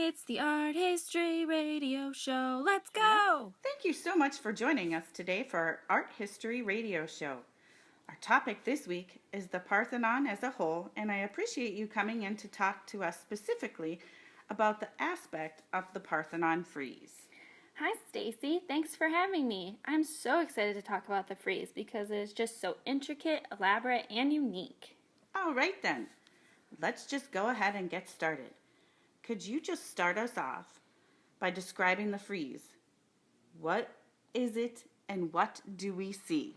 It's the Art History Radio Show. Let's go! Thank you so much for joining us today for our Art History Radio Show. Our topic this week is the Parthenon as a whole, and I appreciate you coming in to talk to us specifically about the aspect of the Parthenon frieze. Hi, Stacy. Thanks for having me. I'm so excited to talk about the frieze because it is just so intricate, elaborate, and unique. All right then, let's just go ahead and get started. Could you just start us off by describing the frieze? What is it and what do we see?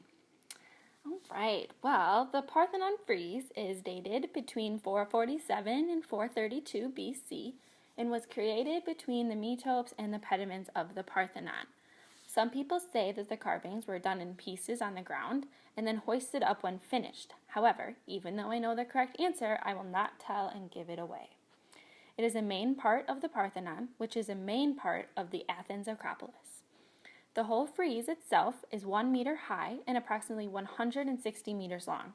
All right. Well, the Parthenon frieze is dated between 447 and 432 BC and was created between the metopes and the pediments of the Parthenon. Some people say that the carvings were done in pieces on the ground and then hoisted up when finished. However, even though I know the correct answer, I will not tell and give it away. It is a main part of the Parthenon, which is a main part of the Athens Acropolis. The whole frieze itself is 1 meter high and approximately 160 meters long.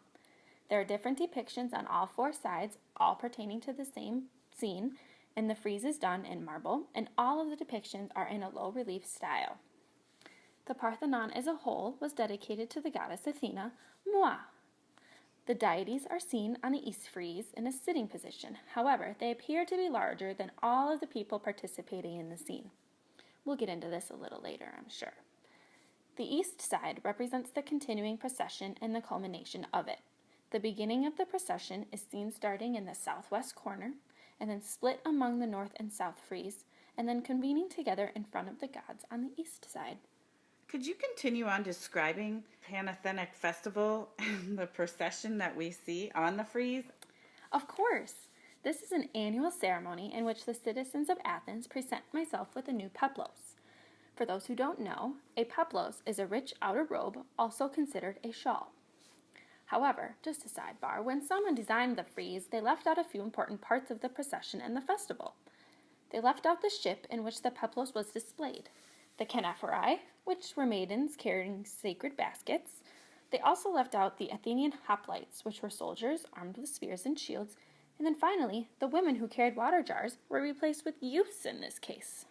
There are different depictions on all four sides, all pertaining to the same scene, and the frieze is done in marble, and all of the depictions are in a low relief style. The Parthenon as a whole was dedicated to the goddess Athena, Mua. The deities are seen on the east frieze in a sitting position. However, they appear to be larger than all of the people participating in the scene. We'll get into this a little later, I'm sure. The east side represents the continuing procession and the culmination of it. The beginning of the procession is seen starting in the southwest corner, and then split among the north and south frieze, and then convening together in front of the gods on the east side. Could you continue on describing Panathenaic festival and the procession that we see on the frieze? Of course. This is an annual ceremony in which the citizens of Athens present myself with a new peplos. For those who don't know, a peplos is a rich outer robe, also considered a shawl. However, just a sidebar, when someone designed the frieze, they left out a few important parts of the procession and the festival. They left out the ship in which the peplos was displayed, the kanaphori, which were maidens carrying sacred baskets. They also left out the Athenian hoplites, which were soldiers armed with spears and shields. And then finally, the women who carried water jars were replaced with youths in this case.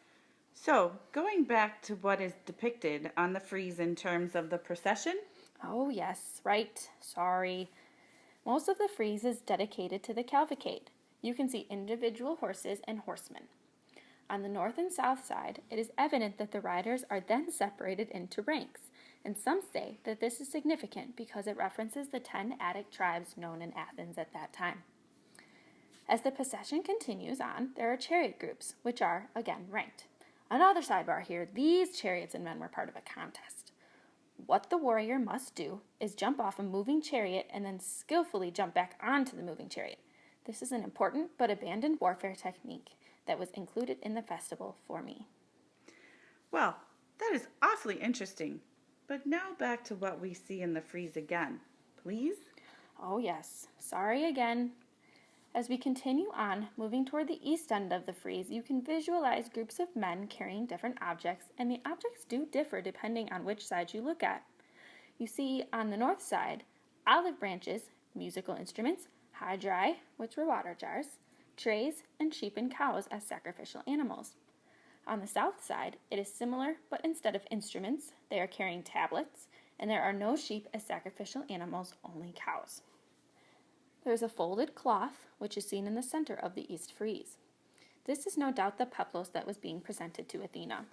So, going back to what is depicted on the frieze in terms of the procession? Oh yes, right, sorry. Most of the frieze is dedicated to the cavalcade. You can see individual horses and horsemen. On the north and south side, it is evident that the riders are then separated into ranks, and some say that this is significant because it references the 10 Attic tribes known in Athens at that time. As the procession continues on, there are chariot groups, which are, again, ranked. Another sidebar here, these chariots and men were part of a contest. What the warrior must do is jump off a moving chariot and then skillfully jump back onto the moving chariot. This is an important but abandoned warfare technique that was included in the festival for me. Well, that is awfully interesting. But now back to what we see in the frieze again, please? Oh yes, sorry again. As we continue on, moving toward the east end of the frieze, you can visualize groups of men carrying different objects, and the objects do differ depending on which side you look at. You see on the north side, olive branches, musical instruments, hydri, which were water jars, trays, and sheep and cows as sacrificial animals. On the south side, it is similar, but instead of instruments, they are carrying tablets, and there are no sheep as sacrificial animals, only cows. There is a folded cloth, which is seen in the center of the east frieze. This is no doubt the peplos that was being presented to Athena.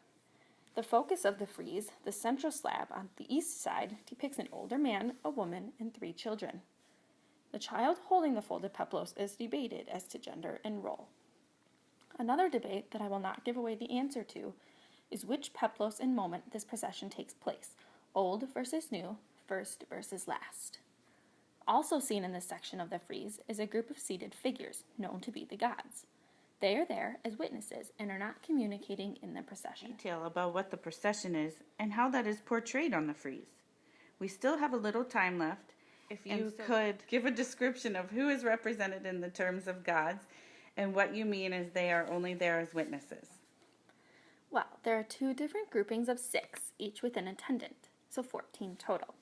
The focus of the frieze, the central slab on the east side, depicts an older man, a woman, and 3 children. The child holding the folded peplos is debated as to gender and role. Another debate that I will not give away the answer to is which peplos and moment this procession takes place, old versus new, first versus last. Also seen in this section of the frieze is a group of seated figures known to be the gods. They are there as witnesses and are not communicating in the procession. Detail about what the procession is and how that is portrayed on the frieze. We still have a little time left. If you could give a description of who is represented in the terms of gods and what you mean is they are only there as witnesses. Well, there are 2 different groupings of 6, each with an attendant, so 14 total.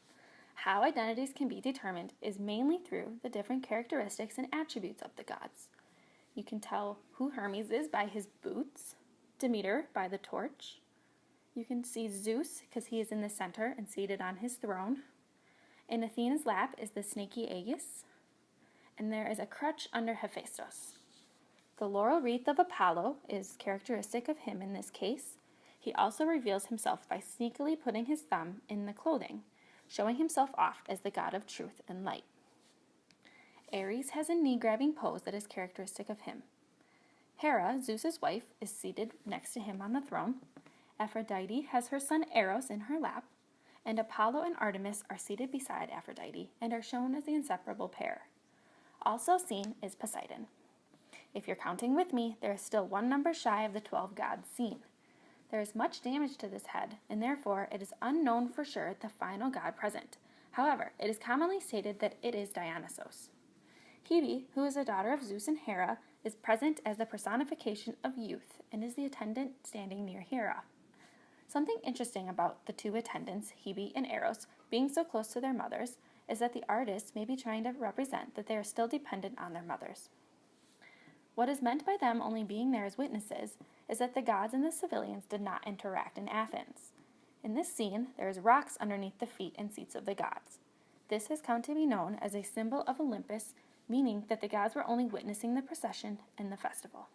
How identities can be determined is mainly through the different characteristics and attributes of the gods. You can tell who Hermes is by his boots, Demeter by the torch. You can see Zeus because he is in the center and seated on his throne. In Athena's lap is the snaky Aegis, and there is a crutch under Hephaestus. The laurel wreath of Apollo is characteristic of him in this case. He also reveals himself by sneakily putting his thumb in the clothing, showing himself off as the god of truth and light. Ares has a knee-grabbing pose that is characteristic of him. Hera, Zeus's wife, is seated next to him on the throne. Aphrodite has her son Eros in her lap, and Apollo and Artemis are seated beside Aphrodite and are shown as the inseparable pair. Also seen is Poseidon. If you're counting with me, there is still one number shy of the 12 gods seen. There is much damage to this head, and therefore it is unknown for sure the final god present. However, it is commonly stated that it is Dionysos. Hebe, who is a daughter of Zeus and Hera, is present as the personification of youth and is the attendant standing near Hera. Something interesting about the two attendants, Hebe and Eros, being so close to their mothers, is that the artist may be trying to represent that they are still dependent on their mothers. What is meant by them only being there as witnesses is that the gods and the civilians did not interact in Athens. In this scene, there is rocks underneath the feet and seats of the gods. This has come to be known as a symbol of Olympus, meaning that the gods were only witnessing the procession and the festival.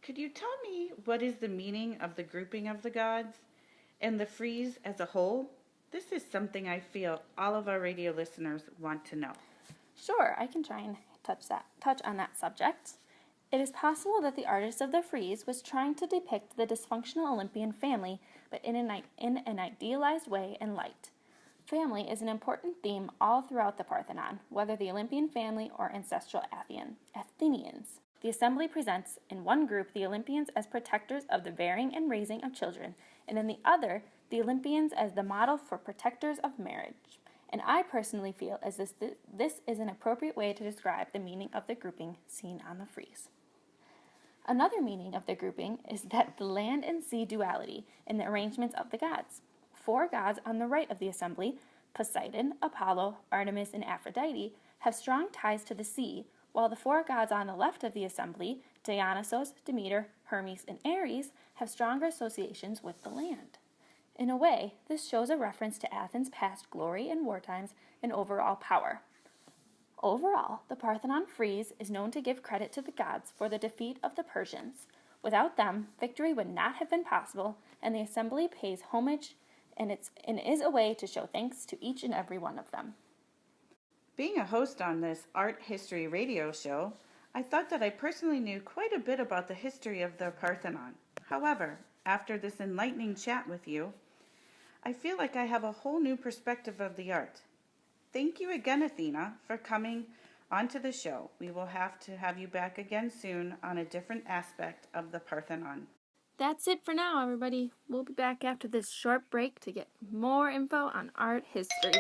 Could you tell me what is the meaning of the grouping of the gods and the frieze as a whole? This is something I feel all of our radio listeners want to know. Sure, I can try and touch on that subject. It is possible that the artist of the frieze was trying to depict the dysfunctional Olympian family, but in an idealized way and light. Family is an important theme all throughout the Parthenon, whether the Olympian family or ancestral Athenians. The assembly presents in one group the Olympians as protectors of the bearing and raising of children, and in the other, the Olympians as the model for protectors of marriage. And I personally feel as this is an appropriate way to describe the meaning of the grouping seen on the frieze. Another meaning of the grouping is that the land and sea duality in the arrangements of the gods. 4 gods on the right of the assembly, Poseidon, Apollo, Artemis, and Aphrodite, have strong ties to the sea, while the 4 gods on the left of the assembly, Dionysos, Demeter, Hermes, and Ares, have stronger associations with the land. In a way, this shows a reference to Athens' past glory and war times and overall power. Overall, the Parthenon frieze is known to give credit to the gods for the defeat of the Persians. Without them, victory would not have been possible, and the assembly pays homage and is a way to show thanks to each and every one of them. Being a host on this art history radio show, I thought that I personally knew quite a bit about the history of the Parthenon. However, after this enlightening chat with you, I feel like I have a whole new perspective of the art. Thank you again, Athena, for coming onto the show. We will have to have you back again soon on a different aspect of the Parthenon. That's it for now, everybody. We'll be back after this short break to get more info on art history.